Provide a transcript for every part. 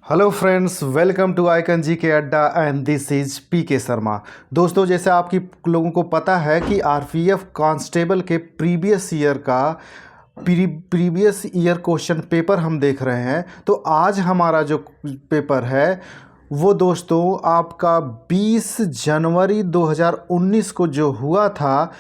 Hello friends, welcome to Icon G K अड्डा and this is P के शर्मा। दोस्तों, जैसे आपकी लोगों को पता है कि आरपीएफ कांस्टेबल के प्रीवियस ईयर क्वेश्चन पेपर हम देख रहे हैं। तो आज हमारा जो पेपर है वो दोस्तों आपका 20 जनवरी 2019 को जो हुआ था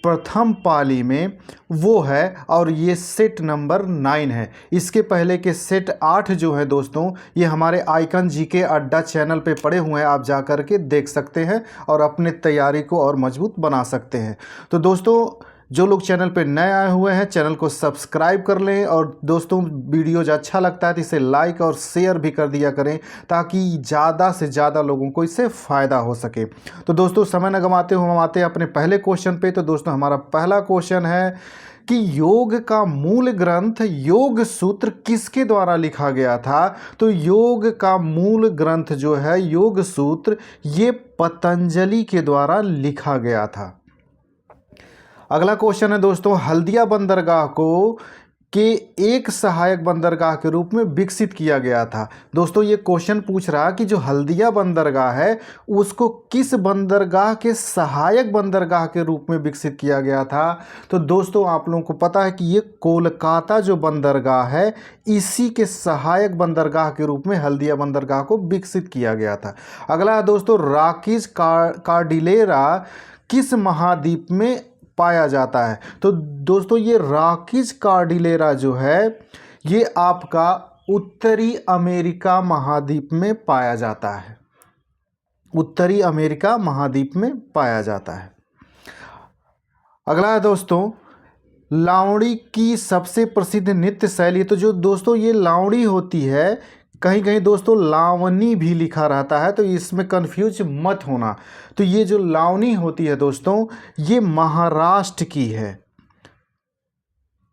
प्रथम पाली में वो है, और ये सेट नंबर 9 है। इसके पहले के सेट 8 जो है दोस्तों, ये हमारे आइकन जी के अड्डा चैनल पे पड़े हुए हैं, आप जा कर के देख सकते हैं और अपने तैयारी को और मजबूत बना सकते हैं। तो दोस्तों, जो लोग चैनल पे नए आए हुए हैं चैनल को सब्सक्राइब कर लें, और दोस्तों वीडियोज अच्छा लगता है तो इसे लाइक और शेयर भी कर दिया करें ताकि ज़्यादा से ज़्यादा लोगों को इससे फ़ायदा हो सके। तो दोस्तों, समय न गंवाते हुए हम आते हैं अपने पहले क्वेश्चन पे। तो दोस्तों, हमारा पहला क्वेश्चन है कि योग का मूल ग्रंथ योग सूत्र किसके द्वारा लिखा गया था। तो योग का मूल ग्रंथ जो है योग सूत्र, ये पतंजलि के द्वारा लिखा गया था। अगला क्वेश्चन है दोस्तों, हल्दिया बंदरगाह को के एक सहायक बंदरगाह के रूप में विकसित किया गया था। दोस्तों, ये क्वेश्चन पूछ रहा कि जो हल्दिया बंदरगाह है उसको किस बंदरगाह के सहायक बंदरगाह के रूप में विकसित किया गया था। तो दोस्तों, आप लोगों को पता है कि ये कोलकाता जो बंदरगाह है इसी के सहायक बंदरगाह के रूप में हल्दिया बंदरगाह को विकसित किया गया था। अगला है दोस्तों, रॉकीज कार्डिलेरा किस महाद्वीप में पाया जाता है। तो दोस्तों, ये रॉकीज कार्डिलेरा जो है ये आपका उत्तरी अमेरिका महाद्वीप में पाया जाता है। उत्तरी अमेरिका महाद्वीप में पाया जाता है। अगला है दोस्तों, लावणी की सबसे प्रसिद्ध नृत्य शैली। तो जो दोस्तों ये लावणी होती है, कहीं कहीं दोस्तों लावनी भी लिखा रहता है, तो इसमें कंफ्यूज मत होना। तो ये जो लावनी होती है दोस्तों, ये महाराष्ट्र की है।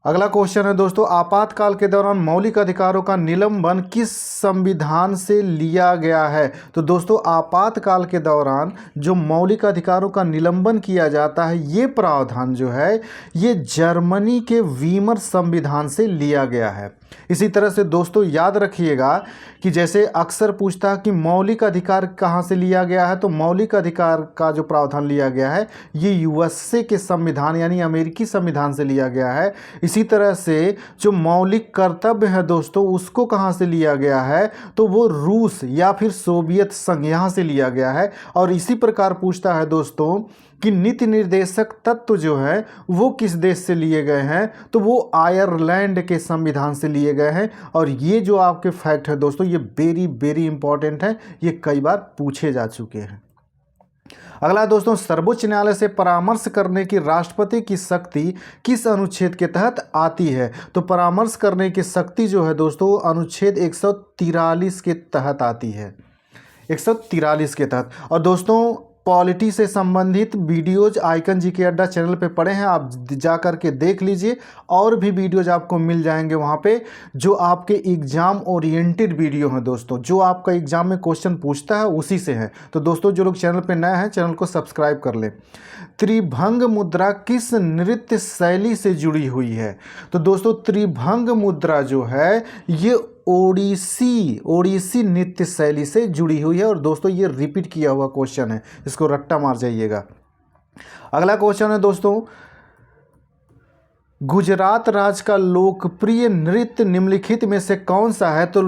अगला क्वेश्चन है दोस्तों, आपातकाल के दौरान मौलिक अधिकारों का निलंबन किस संविधान से लिया गया है। तो दोस्तों, आपातकाल के दौरान जो मौलिक अधिकारों का निलंबन किया जाता है ये प्रावधान जो है ये जर्मनी के वीमर संविधान से लिया गया है। इसी तरह से दोस्तों याद रखिएगा कि जैसे अक्सर पूछता है कि मौलिक अधिकार कहाँ से लिया गया है, तो मौलिक अधिकार का जो प्रावधान लिया गया है ये यूएसए के संविधान यानी अमेरिकी संविधान से लिया गया है। इसी तरह से जो मौलिक कर्तव्य है दोस्तों उसको कहाँ से लिया गया है, तो वो रूस या फिर सोवियत संघ यहाँ से लिया गया है। और इसी प्रकार पूछता है दोस्तों कि नीति निर्देशक तत्व जो है वो किस देश से लिए गए हैं, तो वो आयरलैंड के संविधान से लिए गए हैं। और ये जो आपके फैक्ट है दोस्तों ये वेरी वेरी इंपॉर्टेंट है, ये कई बार पूछे जा चुके हैं। अगला दोस्तों, सर्वोच्च न्यायालय से परामर्श करने की राष्ट्रपति की शक्ति किस अनुच्छेद के तहत आती है। तो परामर्श करने की शक्ति जो है दोस्तों अनुच्छेद 143 के तहत आती है, 143 के तहत। और दोस्तों, पॉलिटी से संबंधित वीडियोज आइकन जी के अड्डा चैनल पे पड़े हैं, आप जा कर के देख लीजिए। और भी वीडियोज आपको मिल जाएंगे वहाँ पे जो आपके एग्जाम ओरिएंटेड वीडियो हैं दोस्तों, जो आपका एग्जाम में क्वेश्चन पूछता है उसी से है। तो दोस्तों, जो लोग चैनल पे नए हैं चैनल को सब्सक्राइब कर लें। त्रिभंग मुद्रा किस नृत्य शैली से जुड़ी हुई है। तो दोस्तों, त्रिभंग मुद्रा जो है ये ओडिसी नृत्य शैली से जुड़ी हुई है। और दोस्तों, ये रिपीट किया हुआ क्वेश्चन है, इसको रट्टा मार जाइएगा। अगला क्वेश्चन है दोस्तों, गुजरात राज्य का लोकप्रिय नृत्य निम्नलिखित में से कौन सा है। तो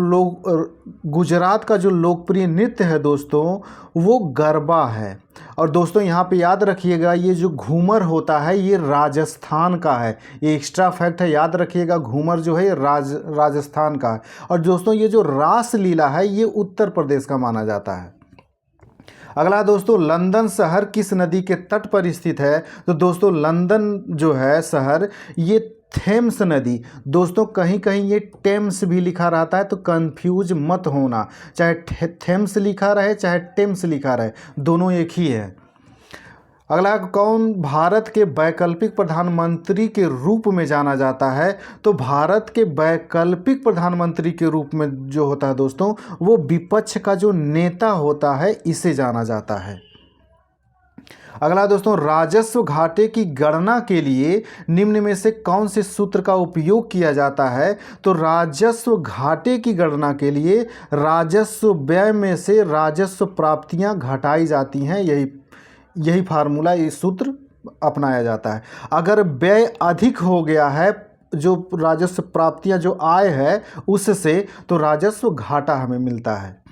गुजरात का जो लोकप्रिय नृत्य है दोस्तों वो गरबा है। और दोस्तों यहाँ पे याद रखिएगा ये जो घूमर होता है ये राजस्थान का है, ये एक्स्ट्रा फैक्ट है, याद रखिएगा। घूमर जो है ये राजस्थान का है। और दोस्तों, ये जो रास लीला है ये उत्तर प्रदेश का माना जाता है। अगला दोस्तों, लंदन शहर किस नदी के तट पर स्थित है। तो दोस्तों, लंदन जो है शहर ये थेम्स नदी, दोस्तों कहीं कहीं ये टेम्स भी लिखा रहता है, तो कंफ्यूज मत होना, चाहे थेम्स लिखा रहे चाहे टेम्स लिखा रहे, दोनों एक ही है। अगला, कौन भारत के वैकल्पिक प्रधानमंत्री के रूप में जाना जाता है। तो भारत के वैकल्पिक प्रधानमंत्री के रूप में जो होता है दोस्तों वो विपक्ष का जो नेता होता है इसे जाना जाता है। अगला दोस्तों, राजस्व घाटे की गणना के लिए निम्न में से कौन से सूत्र का उपयोग किया जाता है? तो राजस्व घाटे की गणना के लिए राजस्व व्यय में से राजस्व प्राप्तियां घटाई जाती हैं। यही फार्मूला, ये सूत्र अपनाया जाता है। अगर व्यय अधिक हो गया है, जो राजस्व प्राप्तियां जो आय है उससे, तो राजस्व घाटा हमें मिलता है।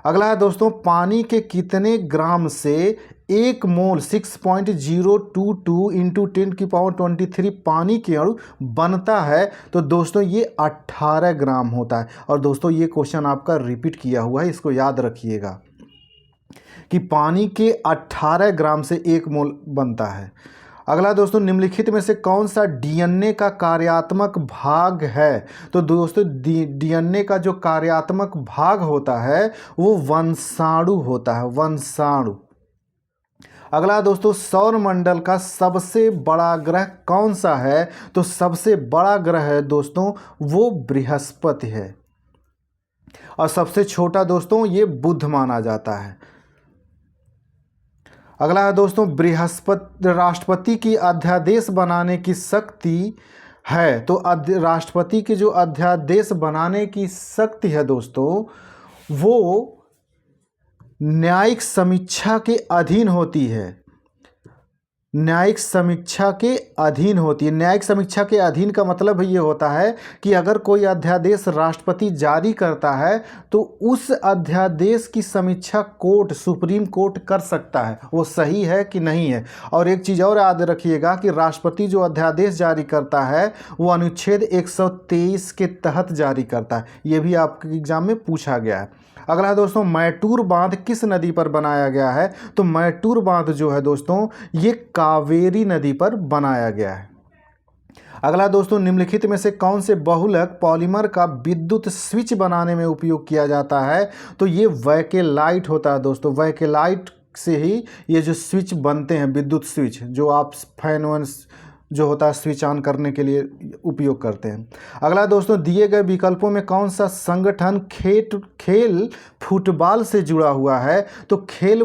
अगला है दोस्तों, पानी के कितने ग्राम से एक मोल 6.022 इंटू 10⁻23 पानी के अणु बनता है? तो दोस्तों ये 18 ग्राम होता है। और दोस्तों ये क्वेश्चन आपका रिपीट किया हुआ है, इसको याद रखिएगा कि पानी के 18 ग्राम से एक मोल बनता है। अगला दोस्तों, निम्नलिखित में से कौन सा डीएनए का कार्यात्मक भाग है? तो दोस्तों डीएनए का जो कार्यात्मक भाग होता है वो वंशाणु होता है, वंशाणु। अगला दोस्तों, सौर मंडल का सबसे बड़ा ग्रह कौन सा है? तो सबसे बड़ा ग्रह है दोस्तों वो बृहस्पति है। और सबसे छोटा दोस्तों ये बुध माना जाता है। अगला है दोस्तों, बृहस्पति राष्ट्रपति की अध्यादेश बनाने की शक्ति है। तो राष्ट्रपति के जो अध्यादेश बनाने की शक्ति है दोस्तों वो न्यायिक समीक्षा के अधीन होती है। न्यायिक समीक्षा के अधीन होती है। न्यायिक समीक्षा के अधीन का मतलब ये होता है कि अगर कोई अध्यादेश राष्ट्रपति जारी करता है तो उस अध्यादेश की समीक्षा कोर्ट, सुप्रीम कोर्ट कर सकता है, वो सही है कि नहीं है। और एक चीज़ और याद रखिएगा कि राष्ट्रपति जो अध्यादेश जारी करता है वो अनुच्छेद 123 के तहत जारी करता है। ये भी आपके एग्जाम में पूछा गया है। अगला दोस्तों, मैटूर बांध किस नदी पर बनाया गया है? तो मैटूर बांध जो है दोस्तों ये कावेरी नदी पर बनाया गया है। अगला दोस्तों, निम्नलिखित में से कौन से बहुलक पॉलीमर का विद्युत स्विच बनाने में उपयोग किया जाता है? तो ये वैकेलाइट होता है दोस्तों। वैकेलाइट से ही ये जो स्विच बनते हैं, विद्युत स्विच, जो आप फैन वैन जो होता है स्विच ऑन करने के लिए उपयोग करते हैं। अगला दोस्तों, दिए गए विकल्पों में कौन सा संगठन खेल फुटबॉल से जुड़ा हुआ है? तो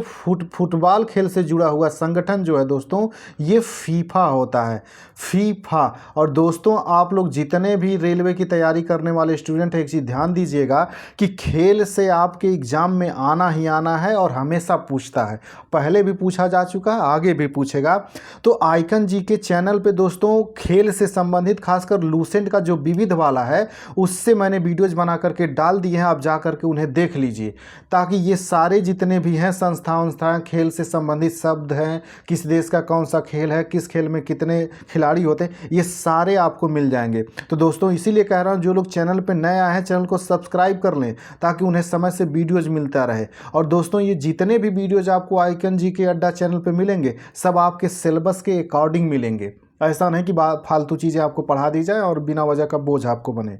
फुटबॉल खेल से जुड़ा हुआ संगठन जो है दोस्तों ये फीफा होता है, फीफा। और दोस्तों आप लोग जितने भी रेलवे की तैयारी करने वाले स्टूडेंट हैं, एक चीज़ ध्यान दीजिएगा कि खेल से आपके एग्ज़ाम में आना ही आना है और हमेशा पूछता है। पहले भी पूछा जा चुका है, आगे भी पूछेगा। तो आइकन जी के चैनल पे दोस्तों खेल से संबंधित खासकर लूसेंट का जो विविध वाला है उससे मैंने वीडियोज बना करके डाल दिए हैं, आप जा करके उन्हें देख लीजिए, ताकि ये सारे जितने भी हैं संस्थाएं खेल से संबंधित शब्द हैं, किस देश का कौन सा खेल है, किस खेल में कितने खिलाड़ी होते हैं, ये सारे आपको मिल जाएंगे। तो दोस्तों इसीलिए कह रहा हूँ जो लोग चैनल पर नए आए हैं चैनल को सब्सक्राइब कर लें ताकि उन्हें समय से वीडियोज मिलता रहे। और दोस्तों ये जितने भी वीडियोज आपको आइकन जी के अड्डा चैनल पर मिलेंगे सब आपके सिलेबस के अकॉर्डिंग मिलेंगे। ऐसा नहीं कि फालतू चीज़ें आपको पढ़ा दी जाए और बिना वजह का बोझ आपको बने।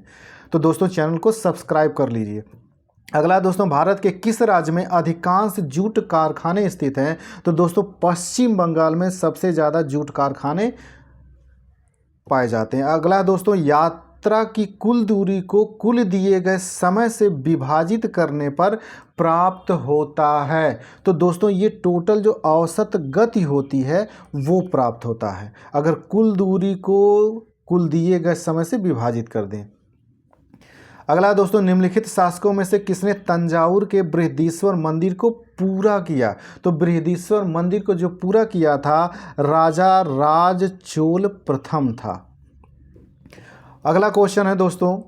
तो दोस्तों चैनल को सब्सक्राइब कर लीजिए। अगला दोस्तों, भारत के किस राज्य में अधिकांश जूट कारखाने स्थित हैं? तो दोस्तों पश्चिम बंगाल में सबसे ज़्यादा जूट कारखाने पाए जाते हैं। अगला दोस्तों, यात्रा की कुल दूरी को कुल दिए गए समय से विभाजित करने पर प्राप्त होता है। तो दोस्तों ये टोटल जो औसत गति होती है वो प्राप्त होता है अगर कुल दूरी को कुल दिए गए समय से विभाजित कर दें। अगला दोस्तों, निम्नलिखित शासकों में से किसने तंजावुर के बृहदीश्वर मंदिर को पूरा किया? तो बृहदीश्वर मंदिर को जो पूरा किया था राजा राज चोल प्रथम था। अगला क्वेश्चन है दोस्तों,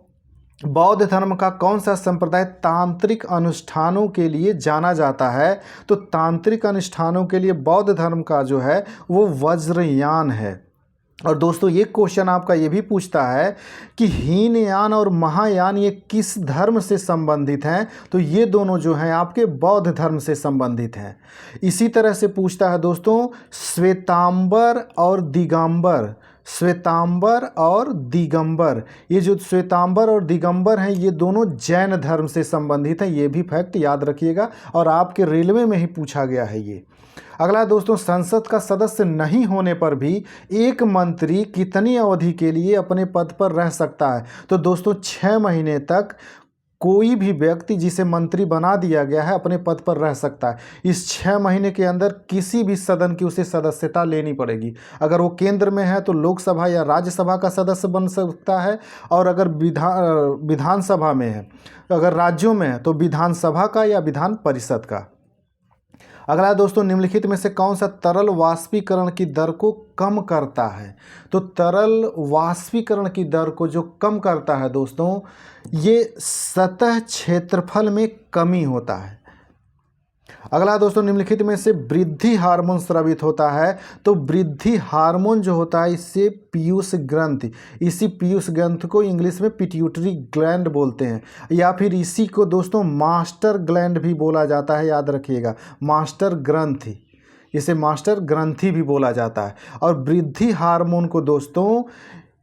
बौद्ध धर्म का कौन सा संप्रदाय तांत्रिक अनुष्ठानों के लिए जाना जाता है? तो तांत्रिक अनुष्ठानों के लिए बौद्ध धर्म का जो है वो वज्रयान है। और दोस्तों ये क्वेश्चन आपका ये भी पूछता है कि हीनयान और महायान ये किस धर्म से संबंधित हैं? तो ये दोनों जो हैं आपके बौद्ध धर्म से संबंधित हैं। इसी तरह से पूछता है दोस्तों श्वेतांबर और दिगंबर, श्वेतांबर और दिगंबर, ये जो श्वेतांबर और दिगंबर हैं ये दोनों जैन धर्म से संबंधित हैं। ये भी फैक्ट याद रखिएगा और आपके रेलवे में ही पूछा गया है ये। अगला दोस्तों, संसद का सदस्य नहीं होने पर भी एक मंत्री कितनी अवधि के लिए अपने पद पर रह सकता है? तो दोस्तों 6 महीने तक कोई भी व्यक्ति जिसे मंत्री बना दिया गया है अपने पद पर रह सकता है। इस 6 महीने के अंदर किसी भी सदन की उसे सदस्यता लेनी पड़ेगी। अगर वो केंद्र में है तो लोकसभा या राज्यसभा का सदस्य बन सकता है, और अगर विधानसभा में है, अगर राज्यों में है तो विधानसभा का या विधान परिषद का। अगला दोस्तों, निम्नलिखित में से कौन सा तरल वाष्पीकरण की दर को कम करता है? तो तरल वाष्पीकरण की दर को जो कम करता है दोस्तों, ये सतह क्षेत्रफल में कमी होता है। अगला दोस्तों, निम्नलिखित में से वृद्धि हार्मोन स्रावित होता है। तो वृद्धि हार्मोन जो होता है इससे पीयूष ग्रंथि, इसी पीयूष ग्रंथि को इंग्लिश में पिट्यूटरी ग्लैंड बोलते हैं, या फिर इसी को दोस्तों मास्टर ग्लैंड भी बोला जाता है। याद रखिएगा, मास्टर ग्रंथि, इसे मास्टर ग्रंथि भी बोला जाता है। और वृद्धि हार्मोन को दोस्तों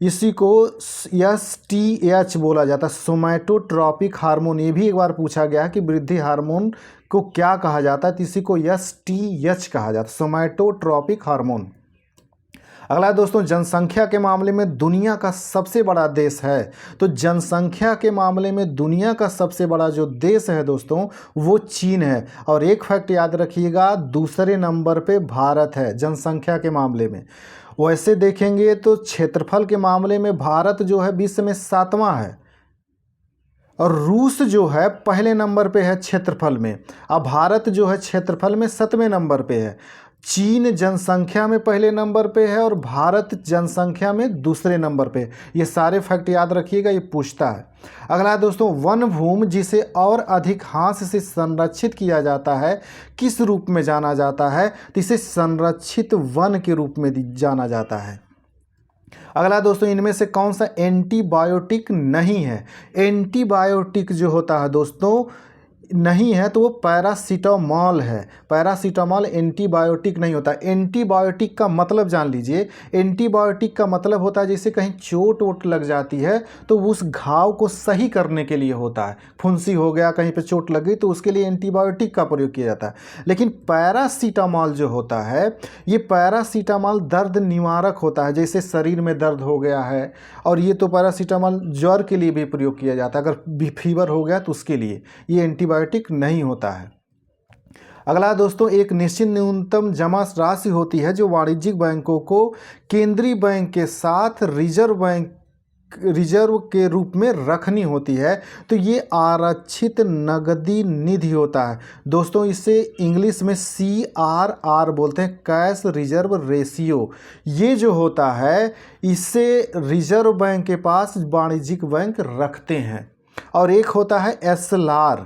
इसी को STH बोला जाता है, सोमैटोट्रॉपिक हार्मोन। ये भी एक बार पूछा गया है कि वृद्धि हार्मोन को क्या कहा जाता है, तो इसी को STH कहा जाता है, सोमैटोट्रॉपिक हार्मोन। अगला दोस्तों, जनसंख्या के मामले में दुनिया का सबसे बड़ा देश है। तो जनसंख्या के मामले में दुनिया का सबसे बड़ा जो देश है दोस्तों वो चीन है। और एक फैक्ट याद रखिएगा, दूसरे नंबर पे भारत है जनसंख्या के मामले में। वैसे देखेंगे तो क्षेत्रफल के मामले में भारत जो है विश्व में 7वां है, और रूस जो है पहले नंबर पे है क्षेत्रफल में। अब भारत जो है क्षेत्रफल में 7वें नंबर पे है। चीन जनसंख्या में पहले नंबर पे है और भारत जनसंख्या में दूसरे नंबर पे। ये सारे फैक्ट याद रखिएगा, ये पूछता है। अगला दोस्तों, वन भूमि जिसे और अधिक हाथ से संरक्षित किया जाता है किस रूप में जाना जाता है? तो इसे संरक्षित वन के रूप में जाना जाता है। अगला दोस्तों, इनमें से कौन सा एंटीबायोटिक नहीं है? एंटीबायोटिक जो होता है दोस्तों नहीं है तो वो पैरासीटामॉल है। पैरासीटामॉल एंटीबायोटिक नहीं होता। एंटीबायोटिक का मतलब जान लीजिए, एंटीबायोटिक का मतलब होता है जैसे कहीं चोट वोट लग जाती है तो उस घाव को सही करने के लिए होता है। फुंसी हो गया, कहीं पे चोट लग गई, तो उसके लिए एंटीबायोटिक का प्रयोग किया जाता है। लेकिन पैरासीटामॉल जो होता है, ये पैरासीटामॉल दर्द निवारक होता है। जैसे शरीर में दर्द हो गया है, और ये तो पैरासीटामॉल ज्वर के लिए भी प्रयोग किया जाता है, अगर फीवर हो गया तो उसके लिए। ये एंटीबायोटिक नहीं होता है। अगला दोस्तों, एक निश्चित न्यूनतम जमा राशि होती है जो वाणिज्यिक बैंकों को केंद्रीय बैंक के साथ रिजर्व के रूप में रखनी होती है। तो ये आरक्षित नगदी निधि होता है दोस्तों। इसे इंग्लिश में CRR बोलते हैं, कैश रिजर्व रेशियो। ये जो होता है इसे रिजर्व बैंक के पास वाणिज्यिक बैंक रखते हैं। और एक होता है SLR,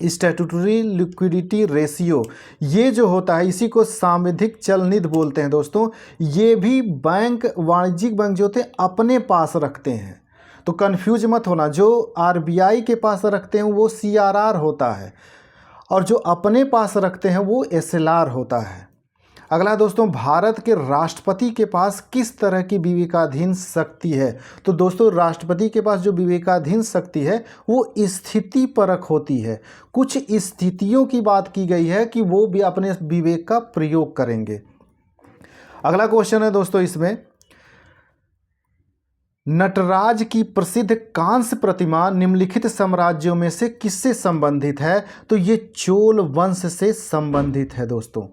स्टैट्यूटरी लिक्विडिटी रेशियो। ये जो होता है इसी को सांविधिक चल निधि बोलते हैं दोस्तों। ये भी बैंक, वाणिज्यिक बैंक जो होते हैं अपने पास रखते हैं। तो कंफ्यूज मत होना, जो RBI के पास रखते हैं वो CRR होता है, और जो अपने पास रखते हैं वो SLR होता है। अगला दोस्तों, भारत के राष्ट्रपति के पास किस तरह की विवेकाधीन शक्ति है? तो दोस्तों, राष्ट्रपति के पास जो विवेकाधीन शक्ति है वो स्थिति परक होती है। कुछ स्थितियों की बात की गई है कि वो भी अपने विवेक का प्रयोग करेंगे। अगला क्वेश्चन है दोस्तों, इसमें नटराज की प्रसिद्ध कांस्य प्रतिमा निम्नलिखित साम्राज्यों में से किससे संबंधित है? तो ये चोल वंश से संबंधित है दोस्तों।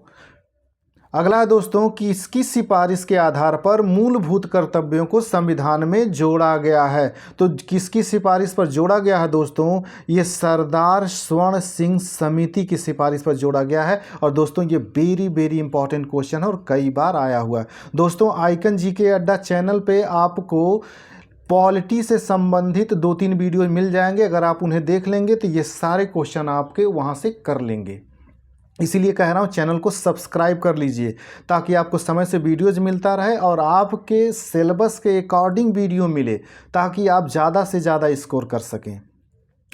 अगला दोस्तों, कि इसकी सिफारिश के आधार पर मूलभूत कर्तव्यों को संविधान में जोड़ा गया है। तो किसकी सिफारिश पर जोड़ा गया है दोस्तों? ये सरदार स्वर्ण सिंह समिति की सिफारिश पर जोड़ा गया है। और दोस्तों, ये वेरी इंपॉर्टेंट क्वेश्चन है और कई बार आया हुआ है दोस्तों। आइकन जीके अड्डा चैनल पे आपको पॉलिटी से संबंधित 2-3 वीडियो मिल जाएंगे। अगर आप उन्हें देख लेंगे तो ये सारे क्वेश्चन आपके वहाँ से कर लेंगे। इसीलिए कह रहा हूँ चैनल को सब्सक्राइब कर लीजिए ताकि आपको समय से वीडियोज़ मिलता रहे और आपके सिलेबस के अकॉर्डिंग वीडियो मिले, ताकि आप ज़्यादा से ज़्यादा स्कोर कर सकें।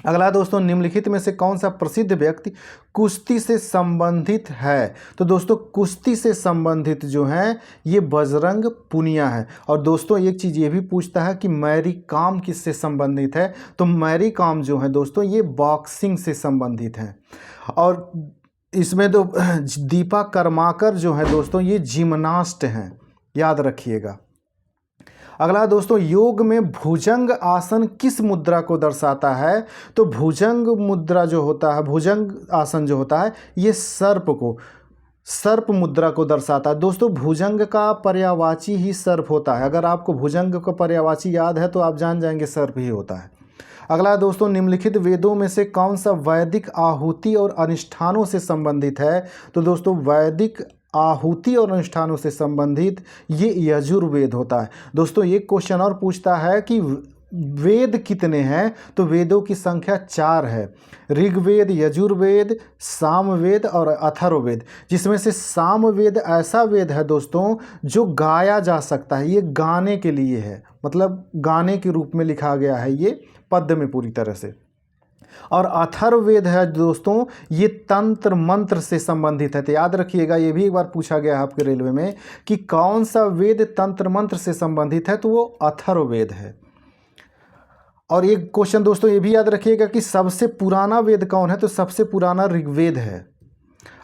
अगला दोस्तों, निम्नलिखित में से कौन सा प्रसिद्ध व्यक्ति कुश्ती से संबंधित है? तो दोस्तों, कुश्ती से संबंधित जो हैं ये बजरंग पुनिया है। और दोस्तों, एक चीज़ ये भी पूछता है कि मैरी कॉम किससे संबंधित है? तो मैरी कॉम जो है दोस्तों ये बॉक्सिंग से संबंधित हैं। और इसमें तो दीपा कर्माकर जो है दोस्तों ये जिम्नास्ट हैं, याद रखिएगा। अगला दोस्तों, योग में भुजंग आसन किस मुद्रा को दर्शाता है? तो भुजंग मुद्रा जो होता है, भुजंग आसन जो होता है, ये सर्प मुद्रा को दर्शाता है। दोस्तों भुजंग का पर्यायवाची ही सर्प होता है। अगर आपको भुजंग का पर्यायवाची याद है तो आप जान जाएंगे सर्प ही होता है। अगला दोस्तों, निम्नलिखित वेदों में से कौन सा वैदिक आहुति और अनुष्ठानों से संबंधित है? तो दोस्तों वैदिक आहुति और अनुष्ठानों से संबंधित ये यजुर्वेद होता है। दोस्तों एक क्वेश्चन और पूछता है कि वेद कितने हैं? तो वेदों की संख्या 4 है। ऋग्वेद, यजुर्वेद, सामवेद और अथर्ववेद, जिसमें से सामवेद ऐसा वेद है दोस्तों जो गाया जा सकता है। ये गाने के लिए है, मतलब गाने के रूप में लिखा गया है ये पद्य में पूरी तरह से। और अथर्ववेद है दोस्तों, ये तंत्र मंत्र से संबंधित है। तो याद रखिएगा, ये भी एक बार पूछा गया है आपके रेलवे में कि कौन सा वेद तंत्र मंत्र से संबंधित है, तो वो अथर्ववेद है। और एक क्वेश्चन दोस्तों ये भी याद रखिएगा कि सबसे पुराना वेद कौन है? तो सबसे पुराना ऋग्वेद है।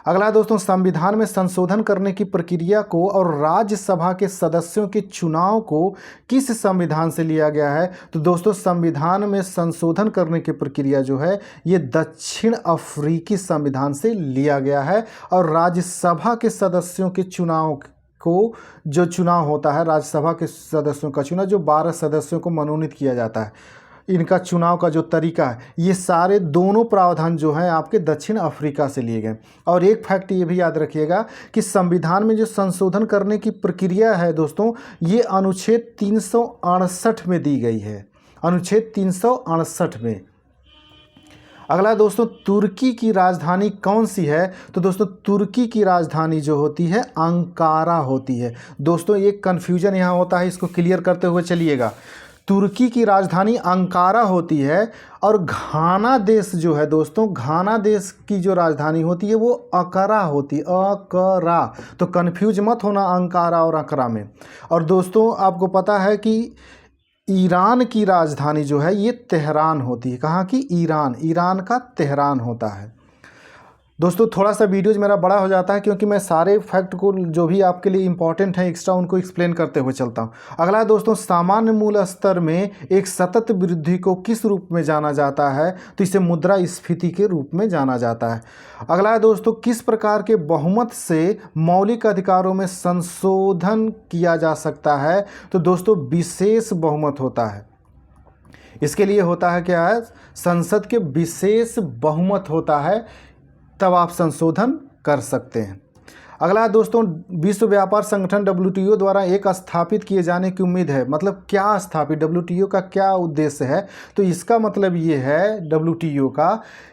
अगला दोस्तों, संविधान में संशोधन करने की प्रक्रिया को और राज्यसभा के सदस्यों के चुनाव को किस संविधान से लिया गया है? तो दोस्तों संविधान में संशोधन करने की प्रक्रिया जो है ये दक्षिण अफ्रीकी संविधान से लिया गया है। और राज्यसभा के सदस्यों के चुनाव को, जो चुनाव होता है राज्यसभा के सदस्यों का चुनाव, जो 12 सदस्यों को मनोनीत किया जाता है, इनका चुनाव का जो तरीका है, ये सारे दोनों प्रावधान जो हैं आपके दक्षिण अफ्रीका से लिए गए। और एक फैक्ट ये भी याद रखिएगा कि संविधान में जो संशोधन करने की प्रक्रिया है दोस्तों, ये अनुच्छेद 368 में दी गई है, अनुच्छेद 368 में। अगला दोस्तों, तुर्की की राजधानी कौन सी है? तो दोस्तों तुर्की की राजधानी जो होती है अंकारा होती है। दोस्तों एक कन्फ्यूजन यहाँ होता है, इसको क्लियर करते हुए चलिएगा। तुर्की की राजधानी अंकारा होती है और घाना देश जो है दोस्तों, घाना देश की जो राजधानी होती है वो अकरा होती है, अकरा। तो कन्फ्यूज मत होना अंकारा और अकरा में। और दोस्तों आपको पता है कि ईरान की राजधानी जो है ये तेहरान होती है। कहाँ की? ईरान का तेहरान होता है। दोस्तों थोड़ा सा वीडियोज मेरा बड़ा हो जाता है क्योंकि मैं सारे फैक्ट को जो भी आपके लिए इंपॉर्टेंट है एक्स्ट्रा उनको एक्सप्लेन करते हुए चलता हूँ। अगला दोस्तों, सामान्य मूल स्तर में एक सतत वृद्धि को किस रूप में जाना जाता है? तो इसे मुद्रास्फीति के रूप में जाना जाता है। अगला दोस्तों, किस प्रकार के बहुमत से मौलिक अधिकारों में संशोधन किया जा सकता है? तो दोस्तों विशेष बहुमत होता है। इसके लिए होता है क्या है? संसद के विशेष बहुमत होता है, तब आप संशोधन कर सकते हैं। अगला दोस्तों, विश्व व्यापार संगठन WTO द्वारा एक स्थापित किए जाने की उम्मीद है। मतलब क्या स्थापित, WTO का क्या उद्देश्य है? तो इसका मतलब ये है WTO का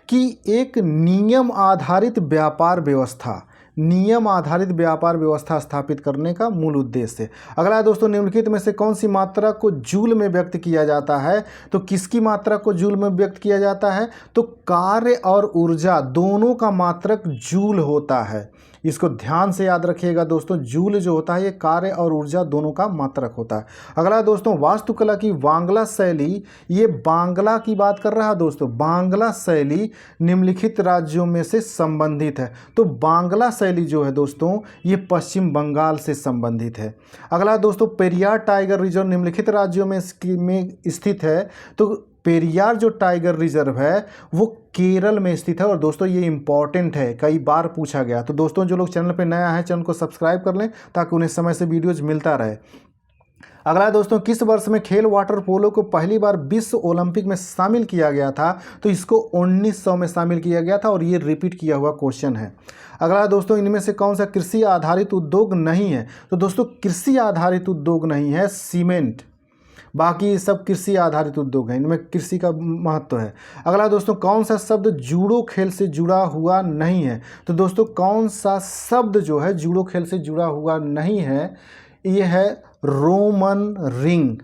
कि एक नियम आधारित व्यापार व्यवस्था, नियम आधारित व्यापार व्यवस्था स्थापित करने का मूल उद्देश्य है। अगला दोस्तों, निम्नलिखित में से कौन सी मात्रा को जूल में व्यक्त किया जाता है? तो किसकी मात्रा को जूल में व्यक्त किया जाता है? तो कार्य और ऊर्जा दोनों का मात्रक जूल होता है। इसको ध्यान से याद रखिएगा दोस्तों, जूल जो होता है ये कार्य और ऊर्जा दोनों का मात्रक होता है। अगला दोस्तों, वास्तुकला की बांग्ला शैली, ये बांग्ला की बात कर रहा है दोस्तों। बांग्ला शैली निम्नलिखित राज्यों में से संबंधित है। तो बांग्ला शैली जो है दोस्तों ये पश्चिम बंगाल से संबंधित है। अगला दोस्तों, पेरियार टाइगर रिजर्व निम्नलिखित राज्यों में स्थित है। तो पेरियार जो टाइगर रिजर्व है वो केरल में स्थित है। और दोस्तों ये इंपॉर्टेंट है, कई बार पूछा गया। तो दोस्तों जो लोग चैनल पे नया है चैनल को सब्सक्राइब कर लें ताकि उन्हें समय से वीडियोज मिलता रहे। अगला दोस्तों, किस वर्ष में खेल वाटर पोलो को पहली बार विश्व ओलंपिक में शामिल किया गया था? तो इसको 1900 में शामिल किया गया था और ये रिपीट किया हुआ क्वेश्चन है। अगला दोस्तों, इनमें से कौन सा कृषि आधारित उद्योग नहीं है? तो दोस्तों कृषि आधारित उद्योग नहीं है सीमेंट, बाकी सब कृषि आधारित उद्योग हैं, इनमें कृषि का महत्व है। अगला दोस्तों, कौन सा शब्द जूडो खेल से जुड़ा हुआ नहीं है? तो दोस्तों कौन सा शब्द जो है जूडो खेल से जुड़ा हुआ नहीं है? ये है रोमन रिंग,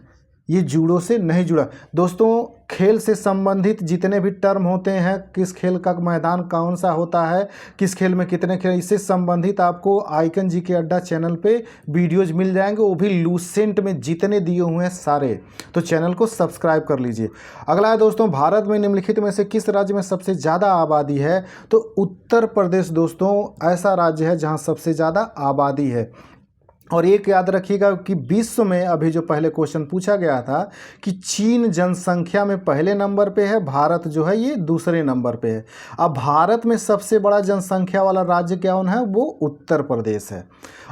ये जूडो से नहीं जुड़ा। दोस्तों खेल से संबंधित जितने भी टर्म होते हैं, किस खेल का मैदान कौन सा होता है, किस खेल में कितने खेल, इससे संबंधित आपको आइकन जीके अड्डा चैनल पे वीडियोज मिल जाएंगे, वो भी लूसेंट में जितने दिए हुए हैं सारे। तो चैनल को सब्सक्राइब कर लीजिए। अगला है दोस्तों, भारत में निम्नलिखित में से किस राज्य में सबसे ज़्यादा आबादी है? तो उत्तर प्रदेश दोस्तों ऐसा राज्य है जहाँ सबसे ज़्यादा आबादी है। और एक याद रखिएगा कि विश्व में अभी जो पहले क्वेश्चन पूछा गया था कि चीन जनसंख्या में पहले नंबर पे है, भारत जो है ये दूसरे नंबर पे है। अब भारत में सबसे बड़ा जनसंख्या वाला राज्य कौन है? वो उत्तर प्रदेश है।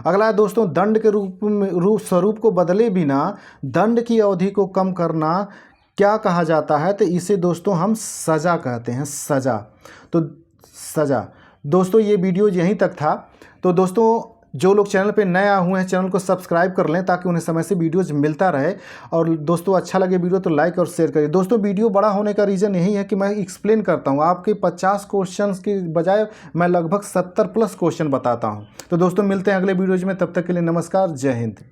अगला है दोस्तों, दंड के स्वरूप को बदले बिना दंड की अवधि को कम करना क्या कहा जाता है? तो इसे दोस्तों हम सज़ा कहते हैं, सज़ा। तो सज़ा। दोस्तों ये वीडियो यहीं तक था। तो दोस्तों जो लोग चैनल पे नए आए हुए हैं चैनल को सब्सक्राइब कर लें ताकि उन्हें समय से वीडियोज मिलता रहे। और दोस्तों अच्छा लगे वीडियो तो लाइक और शेयर करिए। दोस्तों वीडियो बड़ा होने का रीज़न यही है कि मैं एक्सप्लेन करता हूँ, आपके 50 क्वेश्चन की बजाय मैं लगभग 70+ क्वेश्चन बताता हूँ। तो दोस्तों मिलते हैं अगले वीडियोज में, तब तक के लिए नमस्कार, जय हिंद।